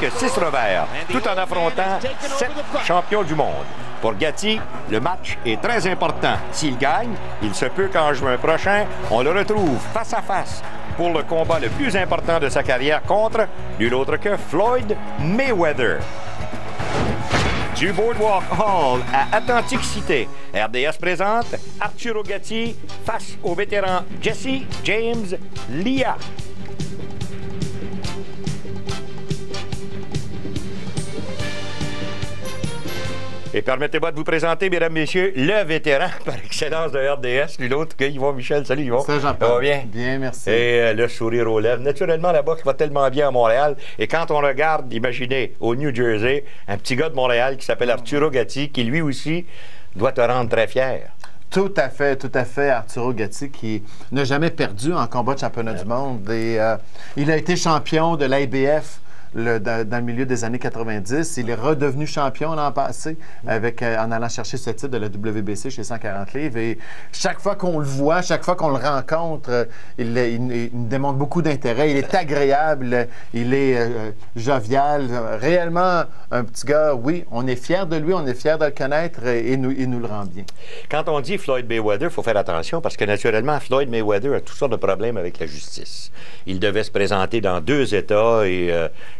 que 6 revers, tout en affrontant 7 champions du monde. Pour Gatti, le match est très important. S'il gagne, il se peut qu'en juin prochain, on le retrouve face à face pour le combat le plus important de sa carrière contre nul autre que Floyd Mayweather. Du Boardwalk Hall à Atlantic City, RDS présente Arturo Gatti face au vétéran Jesse James Leah. Et permettez-moi de vous présenter, mesdames, messieurs, le vétéran par excellence de RDS, lui l'autre, Yvon Michel. Salut Yvon. Salut Jean-Paul. Ça va bien? Bien, merci. Et le sourire aux lèvres. Naturellement, la boxe va tellement bien à Montréal. Et quand on regarde, imaginez, au New Jersey, un petit gars de Montréal qui s'appelle Arturo Gatti, qui lui aussi doit te rendre très fier. Tout à fait, Arturo Gatti, qui n'a jamais perdu en combat de championnat du monde. Et, il a été champion de l'ABF dans le milieu des années 90. Il est redevenu champion l'an passé en allant chercher ce titre de la WBC chez 140 livres. Et chaque fois qu'on le voit, chaque fois qu'on le rencontre, il démontre beaucoup d'intérêt. Il est agréable, il est jovial. Réellement, un petit gars, oui, on est fiers de lui, on est fiers de le connaître et il nous le rend bien. Quand on dit Floyd Mayweather, il faut faire attention parce que naturellement, Floyd Mayweather a toutes sortes de problèmes avec la justice. Il devait se présenter dans 2 États et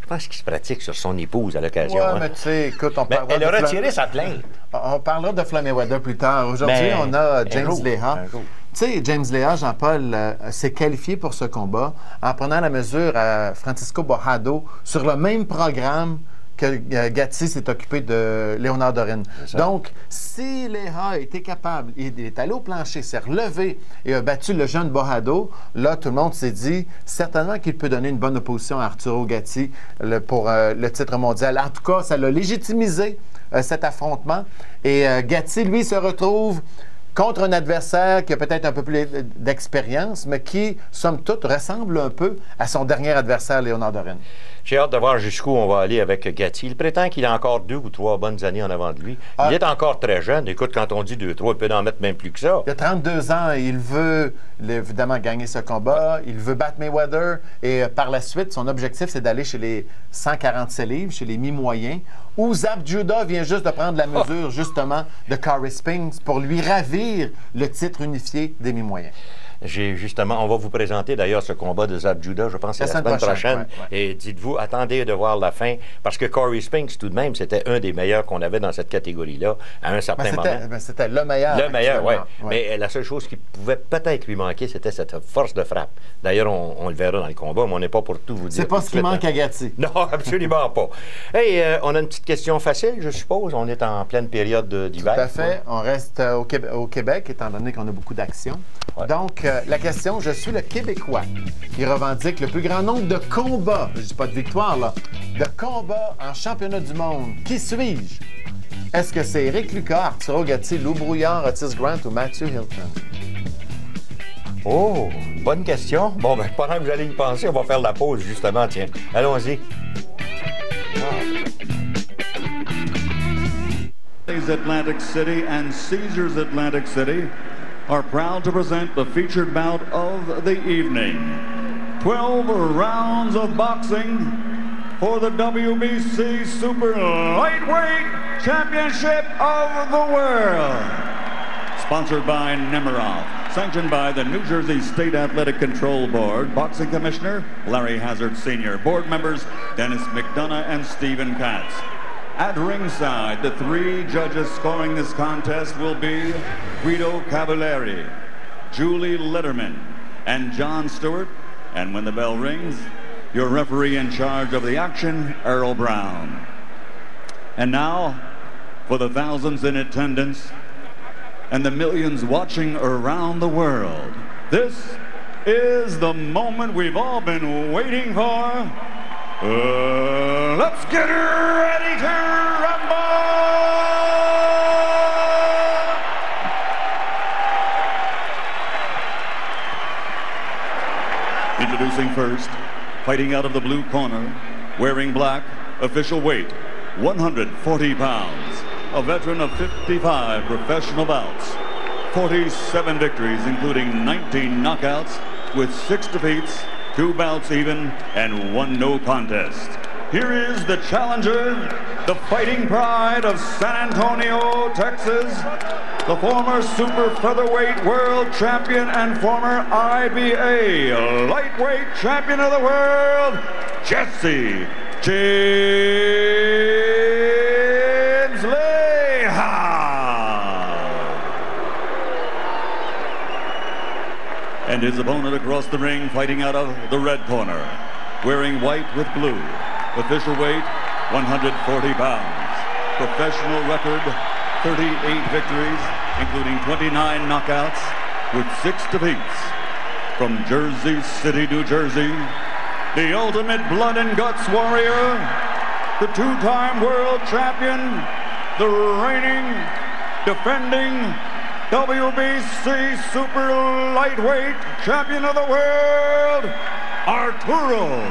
je pense qu'il se pratique sur son épouse à l'occasion. Oui, mais tu sais, écoute, on parlera elle a retiré sa plainte. On parlera de Floyd Mayweather plus tard. Aujourd'hui, on a James Leah. Tu sais, James Leah, Jean-Paul, s'est qualifié pour ce combat en prenant la mesure à Francisco Bojado sur le même programme que Gatti s'est occupé de Léonard Dorin. Donc, si Leah était capable, il est allé au plancher, s'est relevé et a battu le jeune Bojado, là, tout le monde s'est dit certainement qu'il peut donner une bonne opposition à Arturo Gatti pour le titre mondial. En tout cas, ça l'a légitimisé, cet affrontement. Et Gatti, lui, se retrouve contre un adversaire qui a peut-être un peu plus d'expérience, mais qui, somme toute, ressemble un peu à son dernier adversaire, Léonard Dorin. J'ai hâte de voir jusqu'où on va aller avec Gatti. Il prétend qu'il a encore 2 ou 3 bonnes années en avant de lui. Il est encore très jeune. Écoute, quand on dit 2, 3, il peut en mettre même plus que ça. Il a 32 ans. Il veut, évidemment, gagner ce combat. Il veut battre Mayweather. Et par la suite, son objectif, c'est d'aller chez les 147 livres, chez les mi-moyens, où Zab Judah vient juste de prendre la mesure, justement, de Corey Spinks pour lui ravir le titre unifié des mi-moyens. On va vous présenter d'ailleurs ce combat de Zab Judah, je pense, la semaine prochaine. Ouais. Et dites-vous, attendez de voir la fin, parce que Corey Spinks, tout de même, c'était un des meilleurs qu'on avait dans cette catégorie-là, à un certain moment. C'était le meilleur. Le meilleur, oui. Mais la seule chose qui pouvait peut-être lui manquer, c'était cette force de frappe. D'ailleurs, on le verra dans le combat, mais on n'est pas pour tout vous dire. C'est pas ce qui manque à Gatti. Non, absolument pas. Hey, on a une petite question facile, je suppose. On est en pleine période d'hiver. Tout à fait. On reste au Québec, étant donné qu'on a beaucoup d'actions. Ouais. Donc, la question, je suis le Québécois qui revendique le plus grand nombre de combats, je ne dis pas de victoire, là, de combats en championnat du monde. Qui suis-je? Est-ce que c'est Éric Lucas, Arturo Gatti, Lou Brouillard, Otis Grant ou Matthew Hilton? Oh, bonne question. Bon, ben, pendant que vous allez y penser, on va faire la pause, justement, tiens. Allons-y. Atlantic City and Caesars Atlantic City are proud to present the featured bout of the evening. 12 rounds of boxing for the WBC Super Lightweight Championship of the World. Sponsored by Nemiroff. Sanctioned by the New Jersey State Athletic Control Board. Boxing Commissioner Larry Hazard Sr. Board members Dennis McDonough and Stephen Katz. At ringside, the 3 judges scoring this contest will be Guido Cavalieri, Julie Letterman, and John Stewart. And when the bell rings, your referee in charge of the action, Earl Brown. And now, for the thousands in attendance and the millions watching around the world, this is the moment we've all been waiting for. Let's get ready to rumble! Introducing first, fighting out of the blue corner, wearing black, official weight, 140 pounds, a veteran of 55 professional bouts, 47 victories, including 19 knockouts, with 6 defeats, 2 bouts even, and 1 no contest. here is the challenger, the fighting pride of San Antonio, Texas, the former super featherweight world champion and former IBA lightweight champion of the world, Jesse James Leha. And his opponent across the ring, fighting out of the red corner, wearing white with blue, official weight 140 pounds, professional record 38 victories, including 29 knockouts with 6 defeats. From Jersey City, New Jersey, the ultimate blood and guts warrior, the two-time world champion, the reigning, defending WBC super lightweight champion of the world, Arturo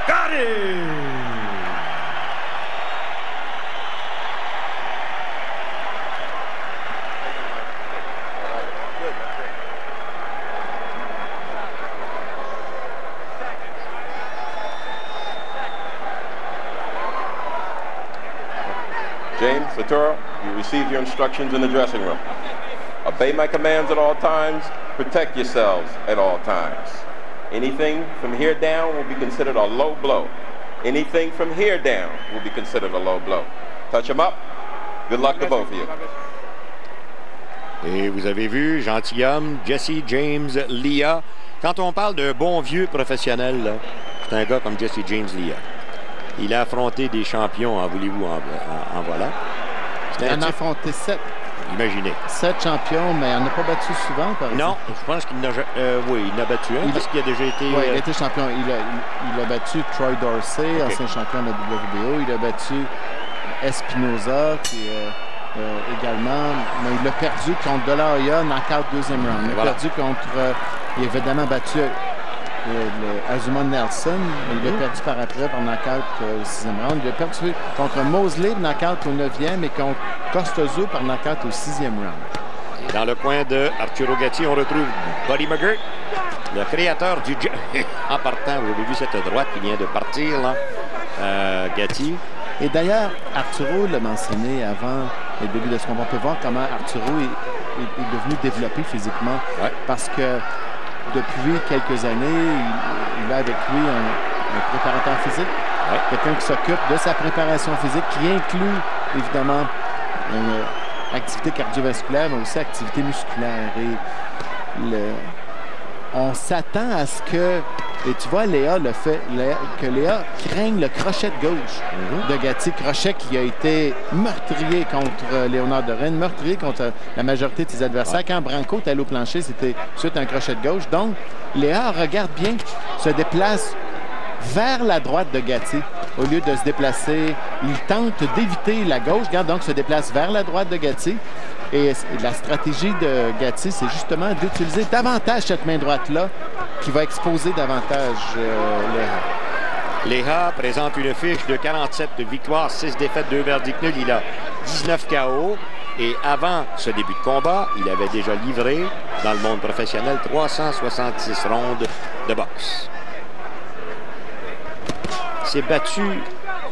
Gatti. James, Arturo, you received your instructions in the dressing room. Obey my commands at all times. Protect yourselves at all times. Anything from here down will be considered a low blow. Anything from here down will be considered a low blow. Touch them up. Good luck to both of you. Et vous avez vu, gentilhomme, Jesse James Leha. Quand on parle d'un bon vieux professionnel, c'est un gars comme Jesse James Leha. Il a affronté des champions, en voulez-vous, en voilà. Il en a affronté 7. Imaginez. 7 champions, mais il n'en a pas battu souvent, par exemple. Non, je pense qu'il n'a oui, il en a battu un, parce qu'il a déjà été... Oui, il a été champion. Il a battu Troy Dorsey, ancien champion de la WBO. Il a battu Espinoza, qui également... Mais il a perdu contre De La Hoya, knockout deuxième round. Il a perdu contre... il a évidemment battu... Azuma Nelson, il a perdu par après par knockout au 6e round. Il a perdu contre Mosley, knockout au 9e, et contre Costazo par knockout au 6e round. Et dans le coin de Arturo Gatti, on retrouve Buddy McGirt, le créateur du jab. En partant, vous avez vu cette droite qui vient de partir, là, Gatti. Et d'ailleurs, Arturo l'a mentionné avant le début de ce combat. On peut voir comment Arturo est devenu développé physiquement. Ouais. Parce que depuis quelques années, il a avec lui un préparateur physique, quelqu'un qui s'occupe de sa préparation physique, qui inclut évidemment une activité cardiovasculaire, mais aussi activité musculaire. Et on s'attend à ce que, et tu vois, Leha le fait, que Leha craigne le crochet de gauche de Gatti, crochet qui a été meurtrier contre Léonard de Rennes, meurtrier contre la majorité de ses adversaires. Quand Branco est allé au plancher, c'était suite à un crochet de gauche. Donc, Leha, regarde bien, se déplace vers la droite de Gatti au lieu de se déplacer. Il tente d'éviter la gauche, regarde, donc se déplace vers la droite de Gatti. Et la stratégie de Gatti, c'est justement d'utiliser davantage cette main droite-là qui va exposer davantage Leha. Leha présente une fiche de 47 victoires, 6 défaites, 2 verdicts nuls. Il a 19 KO. Et avant ce début de combat, il avait déjà livré dans le monde professionnel 366 rondes de boxe. Il s'est battu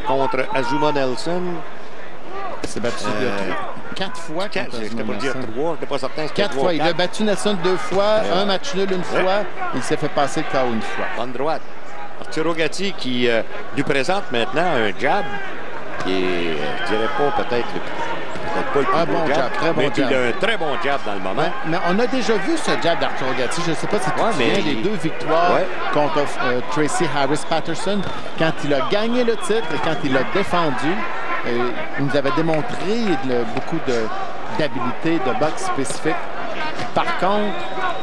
contre Azuma Nelson. Il s'est battu 4 fois. Je ne pas dire 3, je n'étais pas certain. 4 fois. Il a battu Nelson 2 fois, un match nul une fois. Il s'est fait passer le KO une fois. Bonne droite. Arturo Gatti qui lui présente maintenant un jab qui est, je dirais pas peut-être pas le plus bon jab, très bon mais jab. Il a un très bon jab dans le moment. Mais on a déjà vu ce jab d'Arturo Gatti. Je ne sais pas si tu te souviens des 2 victoires contre Tracy Harris Patterson. Quand il a gagné le titre et quand il l'a défendu, il nous avait démontré beaucoup d'habileté de boxe spécifique. Par contre,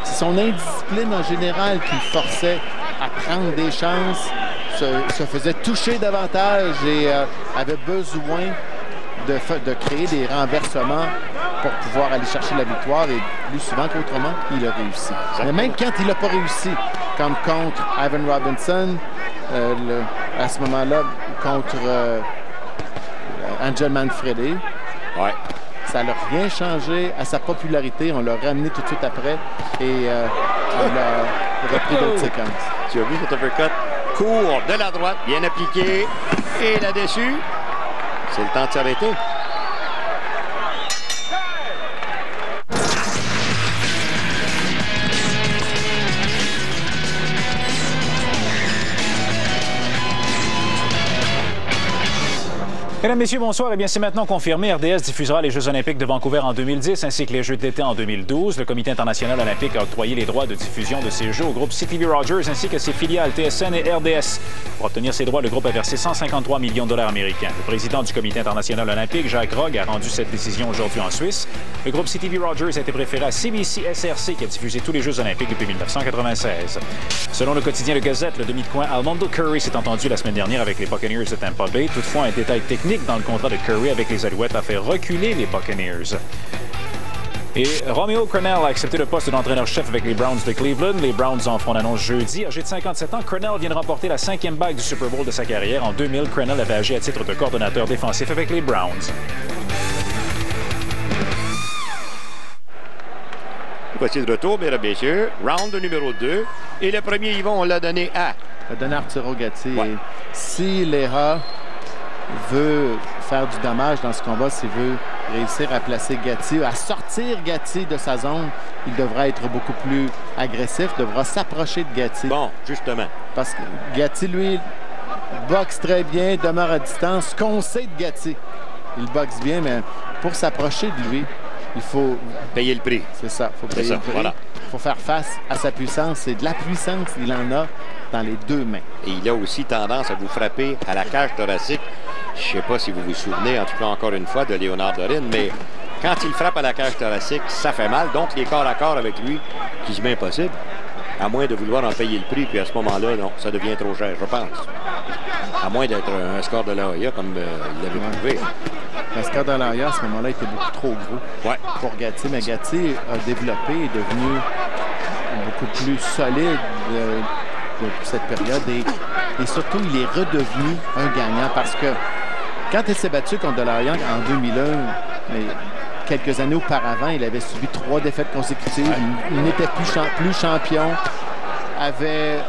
c'est son indiscipline en général qui le forçait à prendre des chances, se faisait toucher davantage et avait besoin de créer des renversements pour pouvoir aller chercher la victoire, et plus souvent qu'autrement, il a réussi. Mais même quand il n'a pas réussi, comme contre Ivan Robinson, à ce moment-là, contre Angel Manfredi, Ça n'a rien changé à sa popularité. On l'a ramené tout de suite après et il a repris d'autres séquences. Tu as vu cet uppercut court de la droite, bien appliqué. Et là-dessus, c'est le temps de s'arrêter. Mesdames, Messieurs, bonsoir. Eh bien, c'est maintenant confirmé. RDS diffusera les Jeux olympiques de Vancouver en 2010 ainsi que les Jeux d'été en 2012. Le Comité international olympique a octroyé les droits de diffusion de ces Jeux au groupe CTV Rogers ainsi que ses filiales TSN et RDS. Pour obtenir ces droits, le groupe a versé 153 millions de dollars américains. Le président du Comité international olympique, Jacques Rogge, a rendu cette décision aujourd'hui en Suisse. Le groupe CTV Rogers a été préféré à CBC SRC qui a diffusé tous les Jeux olympiques depuis 1996. Selon le quotidien Le Gazette, le demi de coin Armando Curry s'est entendu la semaine dernière avec les Buccaneers de Tampa Bay. Toutefois, un détail technique dans le contrat de Curry avec les Alouettes a fait reculer les Buccaneers. Et Romeo Crennel a accepté le poste d'entraîneur-chef avec les Browns de Cleveland. Les Browns en feront l'annonce jeudi. Âgé de 57 ans, Crennel vient de remporter la 5e bague du Super Bowl de sa carrière. En 2000, Crennel avait agi à titre de coordonnateur défensif avec les Browns. Voici de retour, mesdames et messieurs. Round numéro 2. Et le premier, Yvon, on l'a donné à... On l'a donné à Arturo Gatti. Ouais. Si Léa veut faire du dommage dans ce combat, s'il veut réussir à placer Gatti, à sortir Gatti de sa zone, il devra être beaucoup plus agressif, devra s'approcher de Gatti. Bon, justement. Parce que Gatti, lui, boxe très bien, demeure à distance. Ce qu'on sait de Gatti, il boxe bien, mais pour s'approcher de lui, il faut... payer le prix. C'est ça, il faut payer le prix. Voilà. Il faut faire face à sa puissance. Et de la puissance, il en a dans les deux mains. Et il a aussi tendance à vous frapper à la cage thoracique. Je ne sais pas si vous vous souvenez, en tout cas encore une fois, de Léonard Dorin, mais quand il frappe à la cage thoracique, ça fait mal. Donc, les corps à corps avec lui, qui se met impossible, à moins de vouloir en payer le prix. Puis à ce moment-là, non, ça devient trop cher, je pense. À moins d'être un score de l'AIA, comme il l'avait prouvé. Le score de l'AIA, à ce moment-là, était beaucoup trop gros pour Gatti. Mais Gatti a développé et est devenu beaucoup plus solide depuis cette période. Et surtout, il est redevenu un gagnant parce que quand il s'est battu contre Delahoyant en 2001, mais quelques années auparavant, il avait subi 3 défaites consécutives. Il n'était plus champion, avait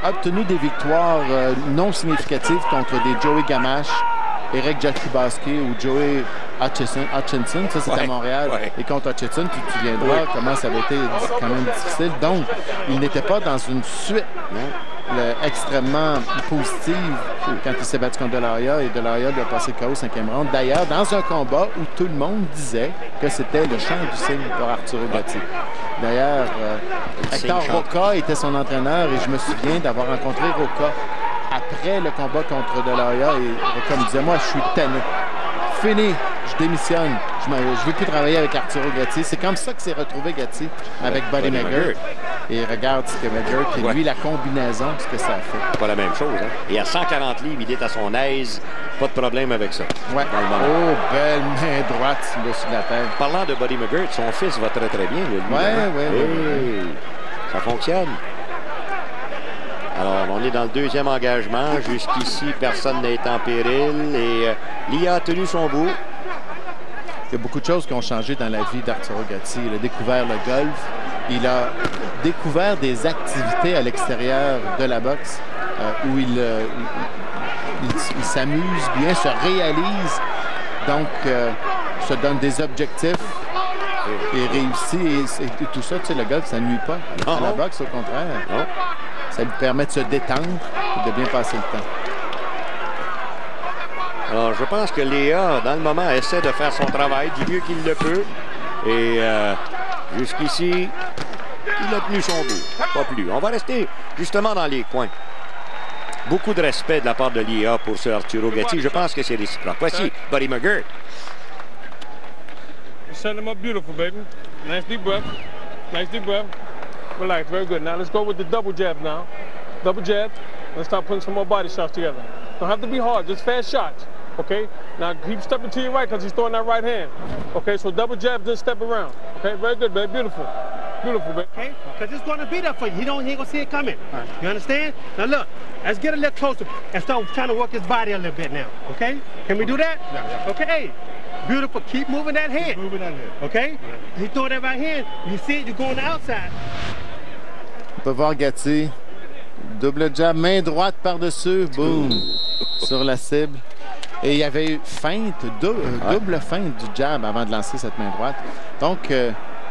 obtenu des victoires non significatives contre des Joey Gamache, Eric Jakubowski ou Joey Hutchinson, ça c'est à Montréal. Et contre Hutchinson, tu te souviendras comment ça avait été quand même difficile. Donc, il n'était pas dans une suite extrêmement positive quand il s'est battu contre Delahoyant et Delahoyant lui a passé KO 5e round. D'ailleurs, dans un combat où tout le monde disait que c'était le chant du cygne pour Arturo Gatti. D'ailleurs, Hector Roca était son entraîneur et je me souviens d'avoir rencontré Roca après le combat contre Delahoyant et Roca me disait, moi je suis tanné. Fini, je démissionne. Je ne veux plus travailler avec Arturo Gatti. C'est comme ça que s'est retrouvé Gatti avec Buddy McGirt. Et regarde ce que McGirt, et lui, la combinaison, ce que ça a fait. Pas la même chose, hein? Et à 140 livres, il est à son aise. Pas de problème avec ça. Ouais. Oh, belle main droite dessus de la tête. Parlant de Buddy McGirt, son fils va très, très bien. Oui. Ça fonctionne. Alors, on est dans le 2e engagement. Jusqu'ici, personne n'est en péril. Et Lia a tenu son bout. Il y a beaucoup de choses qui ont changé dans la vie d'Arturo Gatti. Il a découvert le golf. Il a découvert des activités à l'extérieur de la boxe où il s'amuse bien, se réalise. Donc, se donne des objectifs et réussit. Et tout ça, tu sais, le golf, ça ne nuit pas à la boxe, au contraire. Non. Ça lui permet de se détendre et de bien passer le temps. Alors, je pense que Léa, dans le moment, essaie de faire son travail du mieux qu'il le peut. Et jusqu'ici, il a tenu son bout. Pas plus. On va rester justement dans les coins. Beaucoup de respect de la part de Léa pour ce Arturo Gatti. Je pense que c'est réciproque. Voici Buddy McGirt. Set him up beautiful, baby. Nice deep breath. Nice deep breath. Relax, very good. Now let's go with the double jab now. Double jab. Let's start putting some more body shots together. Don't have to be hard, just fast shots. Okay? Now keep stepping to your right because he's throwing that right hand. Okay, so double jab, then step around. Okay, very good, baby. Beautiful. Beautiful, baby. Okay? Because it's going to be there for you. He ain't going to see it coming. Right. You understand? Now look, let's get a little closer and start trying to work his body a little bit now. Okay? Can we do that? Yeah. Okay. Beautiful. Keep moving that hand. Moving that hand. Okay? He throw that right hand. You see it, you go on the outside. On peut voir Gatti. Double jab, main droite par-dessus. Boum. Sur la cible. Et il y avait eu feinte, double feinte du jab avant de lancer cette main droite. Donc,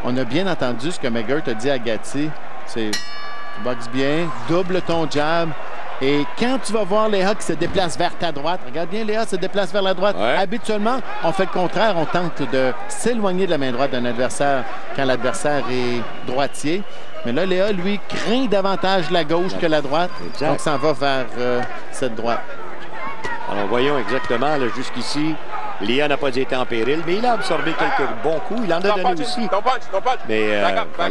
on a bien entendu ce que McGirt a dit à Gatti. C'est tu boxes bien, double ton jab. Et quand tu vas voir Léa qui se déplace vers ta droite, regarde bien, Léa se déplace vers la droite. Ouais. Habituellement, on fait le contraire. On tente de s'éloigner de la main droite d'un adversaire quand l'adversaire est droitier. Mais là, Léa, lui, craint davantage la gauche que la droite. Exact. Donc, s'en va vers cette droite. Alors, voyons exactement, jusqu'ici, Léa n'a pas été en péril, mais il a absorbé quelques bons coups. Il en a donné aussi. Mais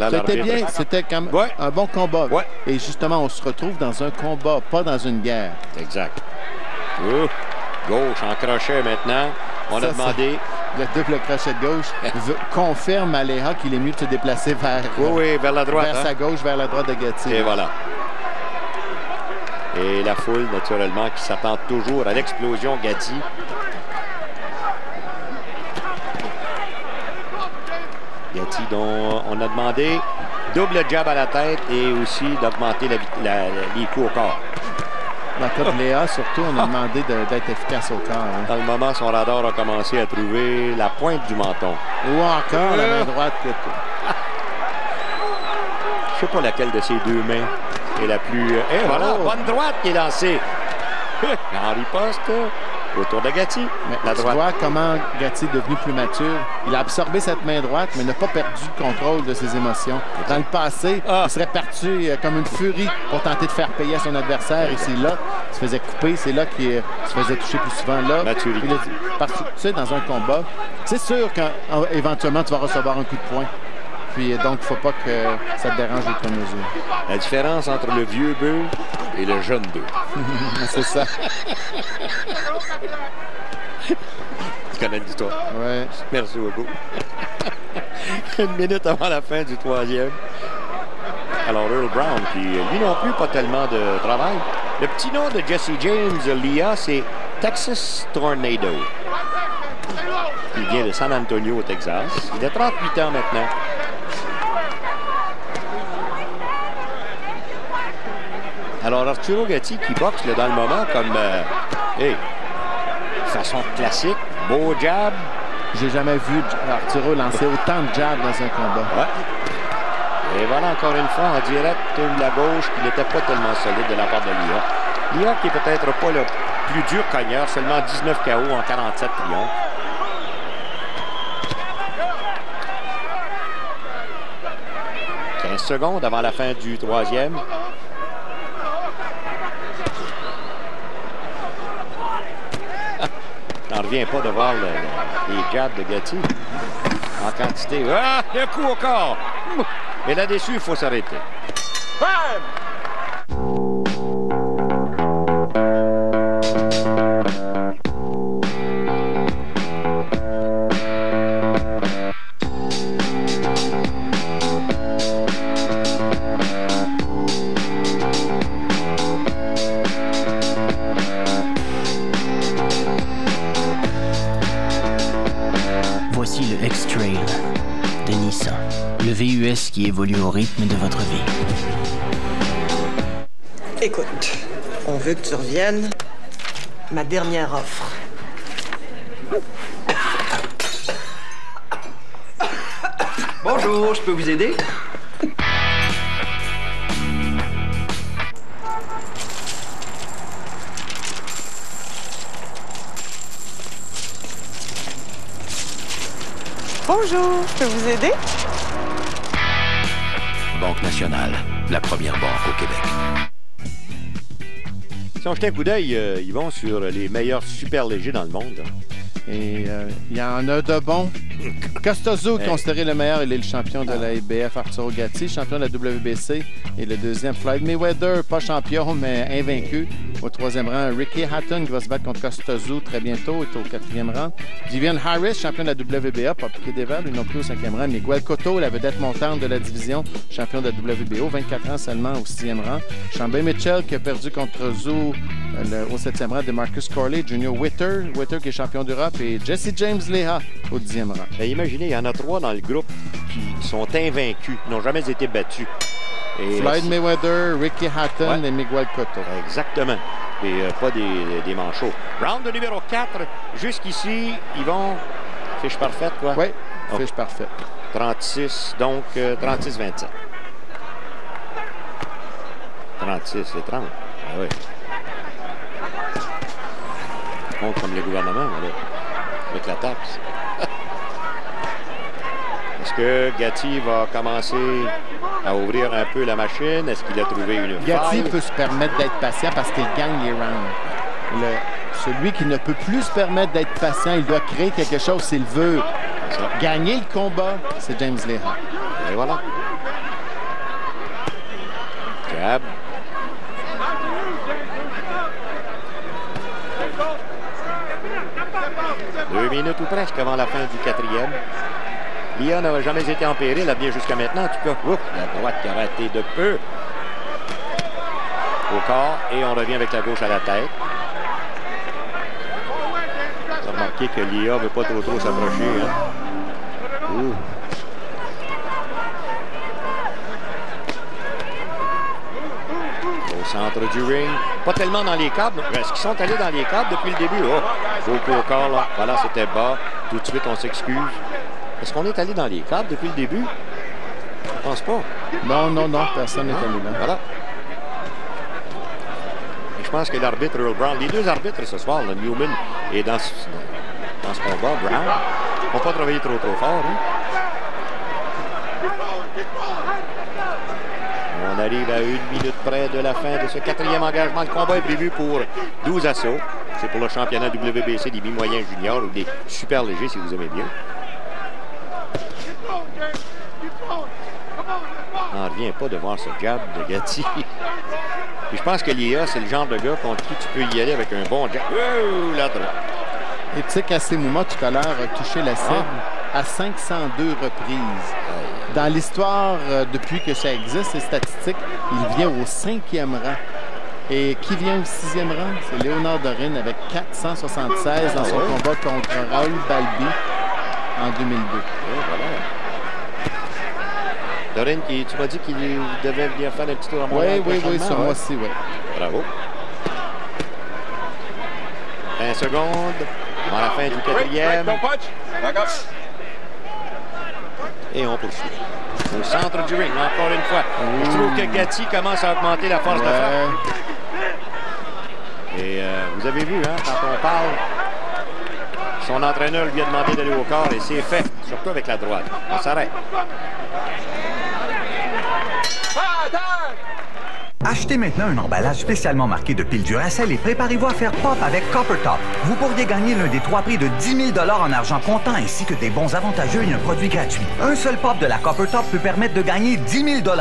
c'était bien, c'était quand même un bon combat. Ouais. Et justement, on se retrouve dans un combat, pas dans une guerre. Exact. Gauche en crochet maintenant. On a demandé... Le double crochet de gauche confirme à Léa qu'il est mieux de se déplacer vers, vers la droite. Vers sa gauche, vers la droite de Gatti. Et voilà. Et la foule, naturellement, qui s'attend toujours à l'explosion Gatti. Gatti, dont on a demandé double jab à la tête et aussi d'augmenter les coups au corps. Dans le cas de Léa, surtout, on a demandé d'être efficace au corps. Hein. Dans le moment, son radar a commencé à trouver la pointe du menton. Ou encore la main droite. Je ne sais pas laquelle de ces deux mains est la plus... Et voilà, bonne droite qui est lancée. En riposte, autour de Gatti. Mais tu vois comment Gatti est devenu plus mature. Il a absorbé cette main droite, mais n'a pas perdu le contrôle de ses émotions. Dans le passé, il serait parti comme une furie pour tenter de faire payer à son adversaire. Et c'est là qu'il se faisait couper, c'est là qu'il se faisait toucher plus souvent. Là, maturité. Parce que, tu sais, dans un combat, c'est sûr qu'éventuellement, tu vas recevoir un coup de poing. Puis donc, il ne faut pas que ça te dérange outre mesure. La différence entre le vieux bœuf et le jeune bœuf. C'est ça. Tu connais l'histoire? Oui. Merci beaucoup. Une minute avant la fin du troisième. Alors, Earl Brown, qui lui non plus pas tellement de travail. Le petit nom de Jesse James, Léa, c'est Texas Tornado. Il vient de San Antonio, au Texas. Il a 38 ans maintenant. Alors, Arturo Gatti qui boxe là, dans le moment comme... façon classique, beau jab. J'ai jamais vu Arturo lancer autant de jabs dans un combat. Ouais. Et voilà encore une fois en direct de la gauche qui n'était pas tellement solide de la part de Léa. Léa qui est peut-être pas le plus dur cogneur, seulement 19 KO en 47 triomphes. Secondes avant la fin du troisième. J'en reviens pas de voir les jabs de Gatti en quantité. Ah, le coup au corps! Mais là-dessus, il faut s'arrêter. VUS qui évolue au rythme de votre vie. Écoute, on veut que tu reviennes. Ma dernière offre. Bonjour, je peux vous aider? Bonjour, je peux vous aider? Banque Nationale, la première banque au Québec. Si on jetait un coup d'œil, ils vont sur les meilleurs super légers dans le monde. Et il y en a de bons. Costoso, considéré le meilleur, il est le champion de la IBF. Arturo Gatti, champion de la WBC. Et le deuxième, Floyd Mayweather, pas champion, mais invaincu. Au 3e rang, Ricky Hatton qui va se battre contre Costazu très bientôt, est au 4e rang. Vivian Harris, champion de la WBA, pas piqué des verres, lui non plus au 5e rang. Miguel Cotto, la vedette montante de la division, champion de la WBO, 24 ans seulement au 6e rang. Chambé Mitchell qui a perdu contre Zou au 7e rang de Marcus Corley. Junior Witter qui est champion d'Europe. Et Jesse James Leha au 10e rang. Bien, imaginez, il y en a 3 dans le groupe qui sont invaincus, qui n'ont jamais été battus. Et Floyd Mayweather, Ricky Hatton et Miguel Cotto. Exactement. Et pas des manchots. Round de numéro 4. Jusqu'ici, ils vont... Fiche parfaite, quoi? Oui, fiche parfaite. 36, donc 36-27. 36 et 30. Ah oui. On compte comme le gouvernement, là, avec la taxe. Est-ce que Gatti va commencer à ouvrir un peu la machine? Est-ce qu'il a trouvé une Gatti faille? peut se permettre d'être patient parce qu'il gagne les rounds. Celui qui ne peut plus se permettre d'être patient, il doit créer quelque chose s'il veut. Gagner le combat, c'est James Leha. Et voilà. Jab. Deux minutes ou presque avant la fin du 4e. Leha n'avait jamais été en péril, là, bien jusqu'à maintenant. En tout cas, la droite qui a raté de peu. Au corps, et on revient avec la gauche à la tête. Vous avez remarqué que Leha ne veut pas trop s'approcher. Hein? Au centre du ring. Pas tellement dans les câbles. Est-ce qu'ils sont allés dans les câbles depuis le début? Oh, beaucoup au corps, là. Voilà, c'était bas. Tout de suite, on s'excuse. Est-ce qu'on est allé dans les câbles depuis le début? Je pense pas. Non, personne n'est allé là. Voilà. Et je pense que l'arbitre Earl Brown, les deux arbitres ce soir, là, Newman et dans ce combat, Brown, n'ont pas travaillé trop fort. Hein? On arrive à 1 minute près de la fin de ce 4e engagement. Le combat est prévu pour 12 assauts. C'est pour le championnat WBC des mi-moyens juniors ou des super légers, si vous aimez bien. On ne revient pas de voir ce jab de Gatti. Puis je pense que Leha, c'est le genre de gars contre qui tu peux y aller avec un bon jab. Oh, la droite. Et tu sais qu'Asemouma, tout à l'heure, a touché la cible à 502 reprises. Dans l'histoire, depuis que ça existe, ces statistiques, il vient au 5e rang. Et qui vient au 6e rang? C'est Léonard Dorin avec 476 dans son combat contre Raoul Balbi en 2002. Et voilà. Dorin, tu m'as dit qu'il devait venir faire un petit tour à Montréal. Oui, sur moi aussi, oui. Bravo. 20 secondes avant la fin du 4e. Et on poursuit. Au centre du ring, encore une fois. Je trouve que Gatti commence à augmenter la force de frappe. Et vous avez vu, hein, quand on parle, son entraîneur lui a demandé d'aller au corps et c'est fait, surtout avec la droite. On s'arrête. Achetez maintenant un emballage spécialement marqué de piles Duracell et préparez-vous à faire pop avec Copper Top. Vous pourriez gagner l'un des 3 prix de 10 000 en argent comptant ainsi que des bons avantageux et un produit gratuit. Un seul pop de la Copper Top peut permettre de gagner 10 000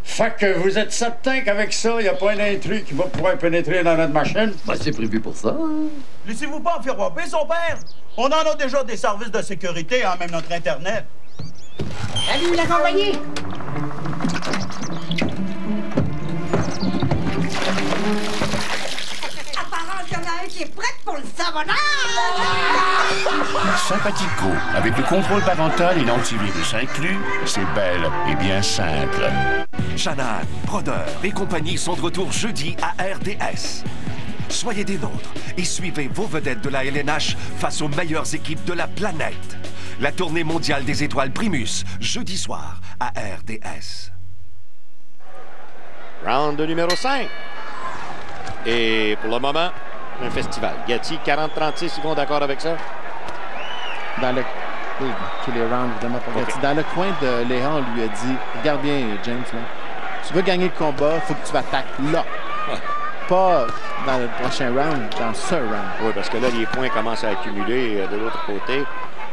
Fait que vous êtes certain qu'avec ça, il n'y a pas un intrus qui va pouvoir pénétrer dans notre machine? Ben, c'est prévu pour ça. Laissez-vous pas en faire whopper, son père. On en a déjà des services de sécurité, hein, même notre Internet. Salut, la compagnie! Apparemment, il y en a un qui est prêt pour le savonnage! Sympathico, avec le contrôle parental et l'antivirus inclus, c'est belle et bien simple. Shannon, Brodeur et compagnie sont de retour jeudi à RDS. Soyez des nôtres et suivez vos vedettes de la LNH face aux meilleures équipes de la planète. La tournée mondiale des étoiles Primus, jeudi soir à RDS. Round de numéro 5. Et pour le moment, un festival. Gatti, 40-36, ils vont d'accord avec ça? Dans le... Oui, tous les rounds, évidemment, pour Gatti. Dans le coin de Léa, on lui a dit, regarde bien, James, là. Tu veux gagner le combat, il faut que tu attaques là. Pas dans le prochain round, dans ce round. Oui, parce que là, les points commencent à accumuler de l'autre côté.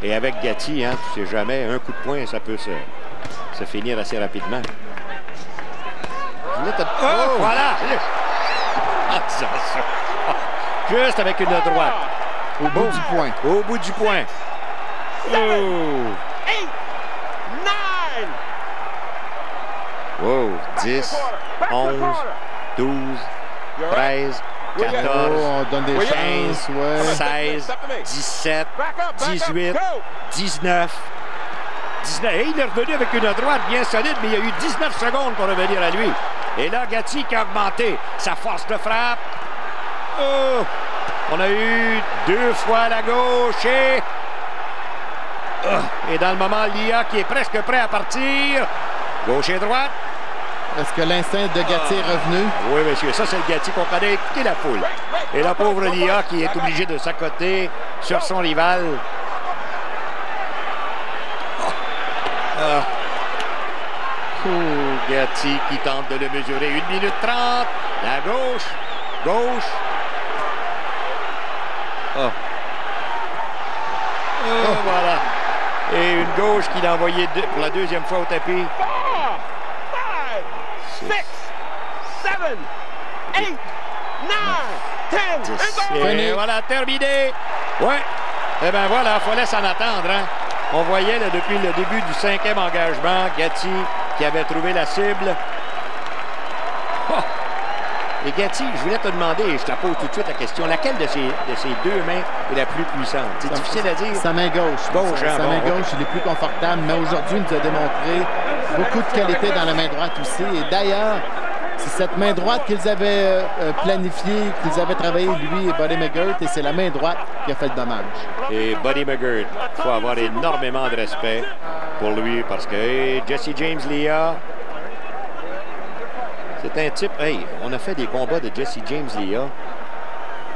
Et avec Gatti, hein, tu sais jamais, un coup de poing, ça peut se finir assez rapidement. Oh, voilà! Juste avec une droite. Au bout du point. Au bout du point. Oh! 8, 9! Wow! 10, 11, 12, 13, 14, on donne des 15, chances, ouais. 16, 17, 18, 19. Et il est revenu avec une droite bien solide, mais il y a eu 19 secondes pour revenir à lui. Et là, Gatti qui a augmenté sa force de frappe. Oh! On a eu 2 fois à la gauche et dans le moment, Lia qui est presque prêt à partir. Gauche et droite. Est-ce que l'instinct de Gatti est revenu? Oui, monsieur. Ça, c'est le Gatti qu'on connaît. Écoutez la foule. Et la pauvre Lia qui est obligée de s'accoter sur son rival. Gatti qui tente de le mesurer. 1 minute 30. La gauche. Gauche. Voilà. Et une gauche qu'il a envoyée pour la deuxième fois au tapis. 5, 6, 7, 8, 9, 10. Et voilà, terminé. Ouais. Eh bien voilà, il fallait s'en attendre. Hein? On voyait là, depuis le début du 5e engagement, Gatti qui avait trouvé la cible. Et Gatti, je voulais te demander, et je te la pose tout de suite la question, laquelle de ces 2 mains est la plus puissante? C'est difficile à dire. Sa main gauche. Sa main gauche, il est plus confortable, mais aujourd'hui, il nous a démontré beaucoup de qualité dans la main droite aussi. Et d'ailleurs, c'est cette main droite qu'ils avaient planifiée, qu'ils avaient travaillé, lui et Buddy McGirt, et c'est la main droite qui a fait le dommage. Et Buddy McGirt, il faut avoir énormément de respect pour lui, parce que Jesse James Lia... C'est un type... Hey, on a fait des combats de Jesse James Lia.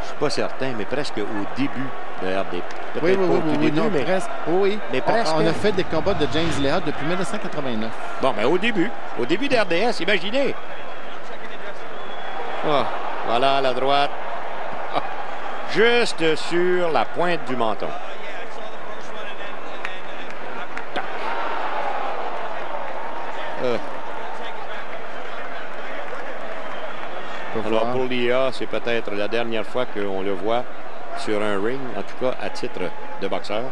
Je suis pas certain, mais presque au début de RD. Oui, mais presque. Oui, mais presque. On a fait des combats de James Lia depuis 1989. Bon, mais au début de RDS, imaginez. Voilà la droite. Juste sur la pointe du menton. Alors pour Lia, c'est peut-être la dernière fois qu'on le voit sur un ring, en tout cas à titre de boxeur.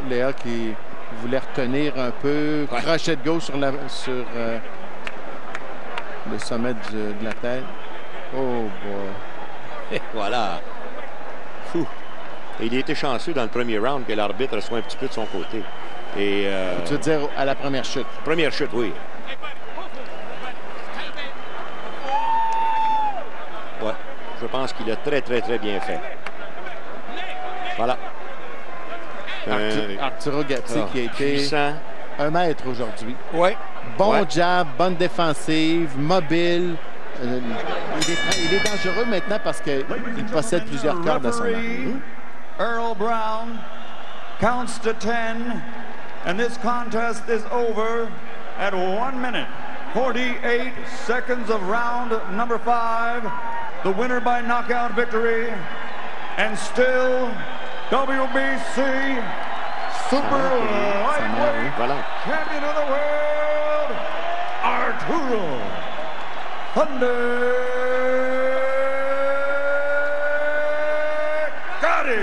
Lia qui voulait retenir un peu, crochet de gauche sur le sommet de la tête. Oh boy. Et voilà. Fou. Et il a été chanceux dans le premier round que l'arbitre soit un petit peu de son côté. Et tu veux dire à la première chute? Première chute, oui. Ouais, je pense qu'il a très bien fait. Voilà. Arturo Gatti qui a été puissant. Un maître aujourd'hui. Oui. Bon jab, bonne défensive, mobile. Il est dangereux maintenant parce qu'il possède plusieurs cordes à son arc. Earl Brown counts to 10, and this contest is over at 1 minute, 48 seconds of round number 5. The winner by knockout victory, and still WBC Super Lightweight Champion of the World, Arturo Thunder Gatti.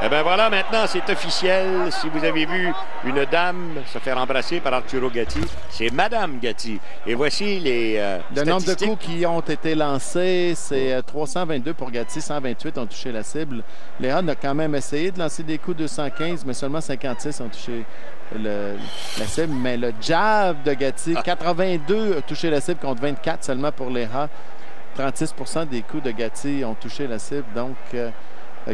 Eh bien voilà, maintenant c'est officiel. Si vous avez vu une dame se faire embrasser par Arturo Gatti, c'est Madame Gatti. Et voici les le nombre de coups qui ont été lancés, c'est 322 pour Gatti, 128 ont touché la cible. Léon a quand même essayé de lancer des coups 215, mais seulement 56 ont touché la cible. Mais le jab de Gatti, 82 a touché la cible contre 24 seulement pour Léa. 36% des coups de Gatti ont touché la cible. Donc,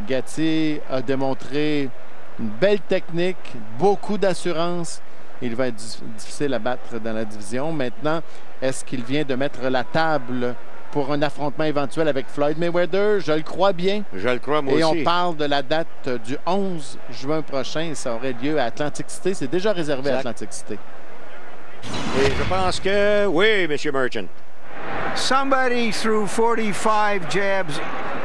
Gatti a démontré une belle technique, beaucoup d'assurance. Il va être difficile à battre dans la division. Maintenant, est-ce qu'il vient de mettre la table pour un affrontement éventuel avec Floyd Mayweather? Je le crois bien. Je le crois, moi aussi. Et on parle de la date du 11 juin prochain. Ça aurait lieu à Atlantic City. C'est déjà réservé à Atlantic City. Et je pense que... Oui, M. Merchant. Somebody threw 45 jabs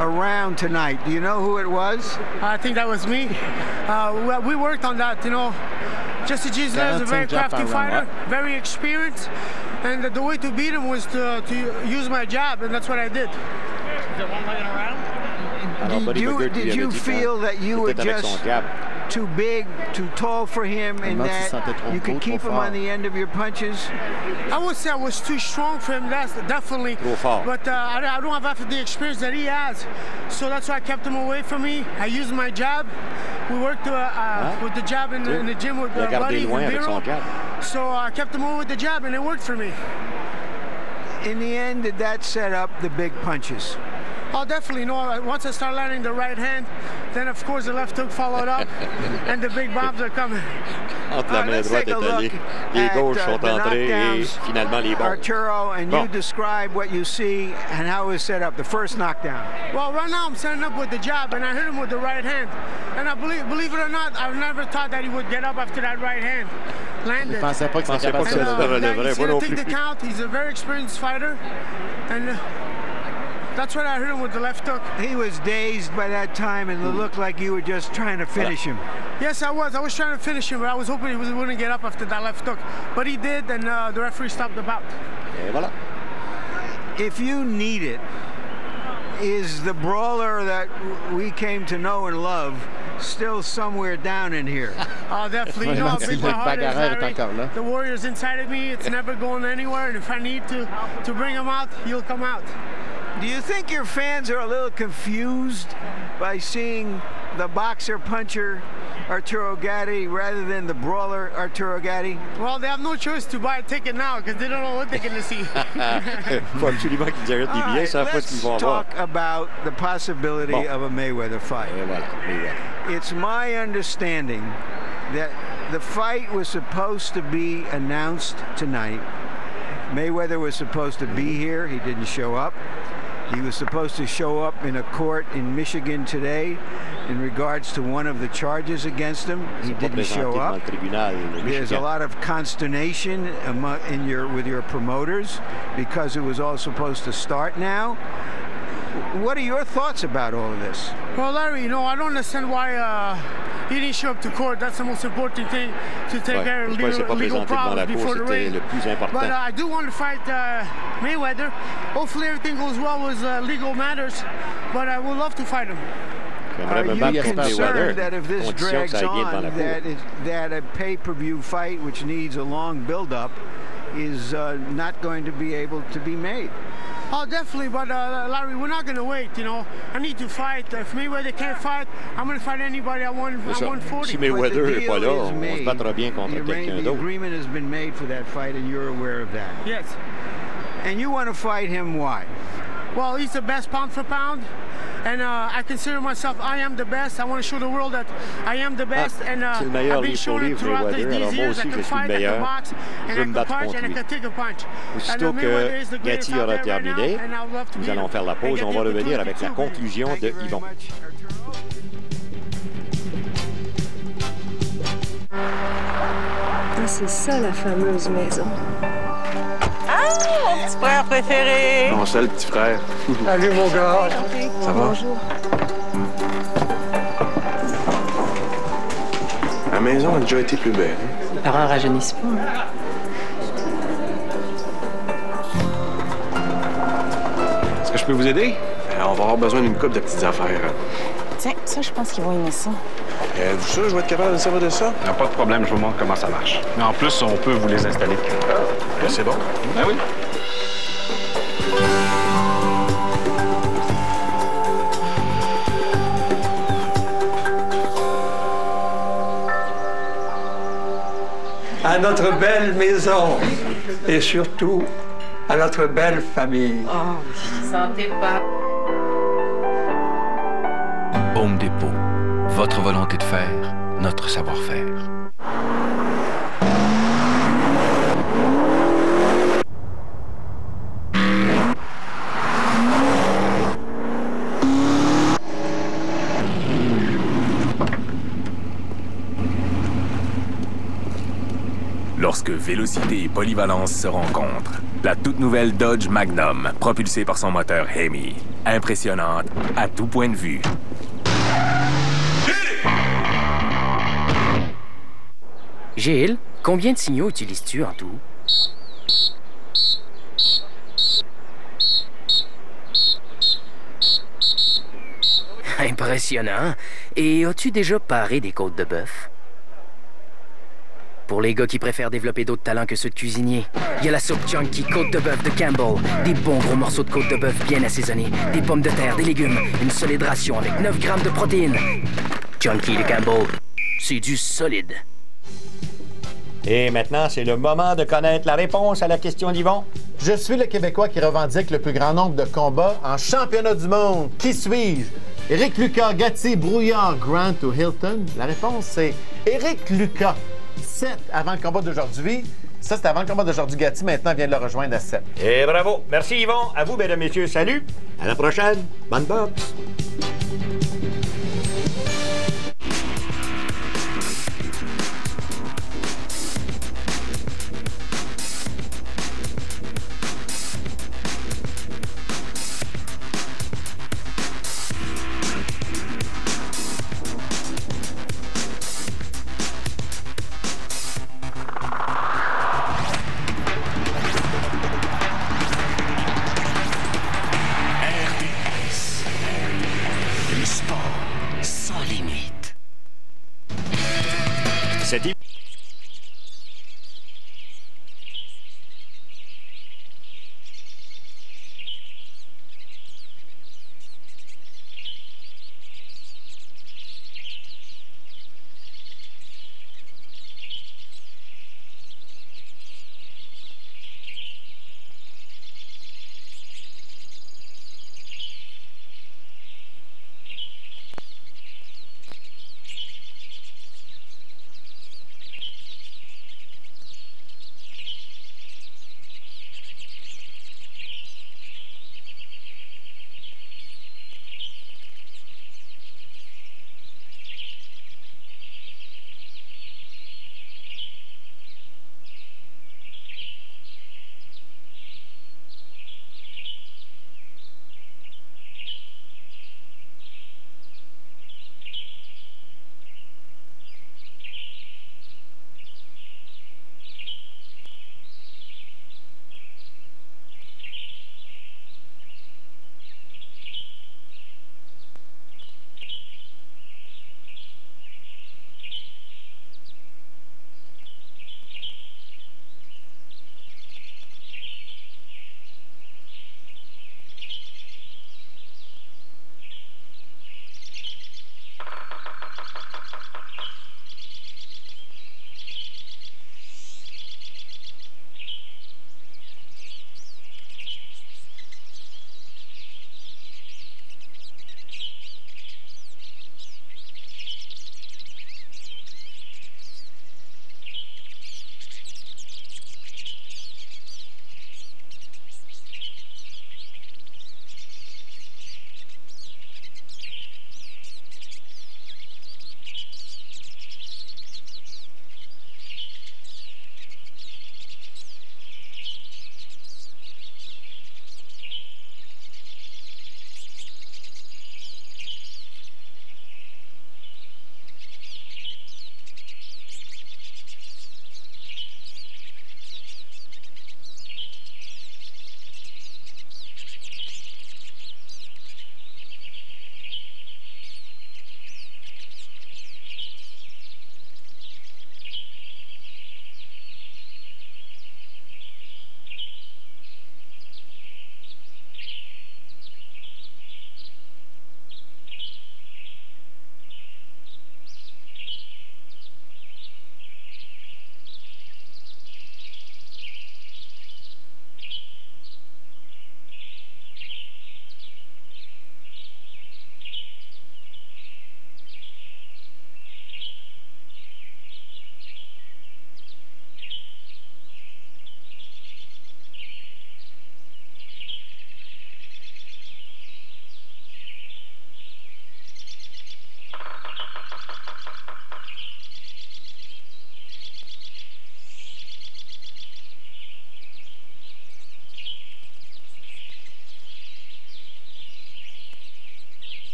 around tonight. Do you know who it was? I think that was me. We worked on that, you know. Jesse James is a very crafty fighter, very experienced, and the way to beat him was to use my jab, and that's what I did. Did you feel that you were just too big, too tall for him, and that you could keep him on the end of your punches? I would say I was too strong for him, that's definitely. But I don't have half the experience that he has. So that's why I kept him away from me. I used my jab. We worked with the jab in the gym with Buddy and Vero. So I kept him away with the jab, and it worked for me. In the end, did that set up the big punches? Oh, definitely. No, once I start landing the right hand, then of course the left hook followed up, and the big bombs are coming. Entre la main droite est allée, les gauches sont entrées et finalement les bombes. Arturo, and you describe what you see and how it was set up, the first knockdown. Well, right now I'm setting up with the jab, and I hit him with the right hand. And I believe it or not, I've never thought that he would get up after that right hand landed. Je pensais pas que c'était capable de se relever. He's going to take the count. He's a very experienced fighter, and that's when I hit him with the left hook. He was dazed by that time, and it looked like you were just trying to finish him. Yes, I was. I was trying to finish him, but I was hoping he wouldn't get up after that left hook. But he did, and the referee stopped the bout. Et voilà. If you need it, is the brawler that we came to know and love still somewhere down in here? Oh, definitely. You know how big my heart is, Larry. The warrior's inside of me. It's never going anywhere, and if I need to bring him out, he'll come out. Do you think your fans are a little confused by seeing the boxer-puncher Arturo Gatti rather than the brawler Arturo Gatti? Well, they have no choice to buy a ticket now because they don't know what they're going to see. Faut absolument qu'ils arrêtent les billets, savent pas ce qu'ils vont avoir. Let's talk about the possibility of a Mayweather fight. Et voilà, Mayweather. It's my understanding that the fight was supposed to be announced tonight. Mayweather was supposed to be here. He didn't show up. He was supposed to show up in a court in Michigan today in regards to one of the charges against him. He didn't show up. There's a lot of consternation with your promoters because it was all supposed to start now. What are your thoughts about all of this? Well, Larry, you know, I don't understand why he didn't show up to court. That's the most important thing, to take care of legal problems before the ring. But I do want to fight Mayweather. Hopefully everything goes well with legal matters, but I would love to fight him. Are you concerned that if this drags on, that a pay-per-view fight, which needs a long build-up, is not going to be able to be made? Oh, definitely, but Larry, we're not going to wait, you know. I need to fight. If Mayweather can't fight, I'm going to fight anybody at 140. Si Mayweather n'est pas là, on se battra bien contre quelqu'un d'autre. The agreement has been made for that fight, and you're aware of that. Yes. And you want to fight him, why? Well, he's the best pound for pound. And I consider myself, I am the best. I want to show the world that I am the best. And I've been showing it throughout these years. I can fight, I can box, and I can punch, and I can take a punch. Aussitôt que Gatti aura terminé, nous allons faire la pause. On va revenir avec la conclusion de Yvon. C'est ça la fameuse maison. Ah, mon petit frère préféré! Mon seul petit frère. Salut, mon gars. Ça va? Bonjour. La maison a déjà été plus belle. Les parents rajeunissent pas. Est-ce que je peux vous aider? On va avoir besoin d'une couple de petites affaires. Tiens, ça, je pense qu'ils vont aimer ça. Êtes-vous sûr que je vais être capable de servir de ça? Non, pas de problème, je vous montre comment ça marche. Mais en plus, on peut vous les installer. C'est bon? Ben oui. À notre belle maison et surtout à notre belle famille. Oh, santé, pas. Home Depot. Votre volonté de faire, notre savoir-faire. Lorsque vélocité et polyvalence se rencontrent, la toute nouvelle Dodge Magnum, propulsée par son moteur Hemi. Impressionnante à tout point de vue. Gilles, combien de signaux utilises-tu en tout? Impressionnant. Et as-tu déjà paré des côtes de bœuf? Pour les gars qui préfèrent développer d'autres talents que ceux de cuisinier, il y a la soupe Chunky côte de bœuf de Campbell. Des bons gros morceaux de côte de bœuf bien assaisonnés, des pommes de terre, des légumes, une solide ration avec 9 grammes de protéines. Chunky de Campbell, c'est du solide. Et maintenant, c'est le moment de connaître la réponse à la question d'Yvon. Je suis le Québécois qui revendique le plus grand nombre de combats en championnat du monde. Qui suis-je? Éric Lucas, Gatti, Brouillard, Grant ou Hilton? La réponse, c'est Éric Lucas. 7 avant le combat d'aujourd'hui. Ça, c'était avant le combat d'aujourd'hui. Gatti, maintenant, vient de le rejoindre à 7. Et bravo. Merci, Yvon. À vous, mesdames, messieurs. Salut. À la prochaine. Bonne boxe.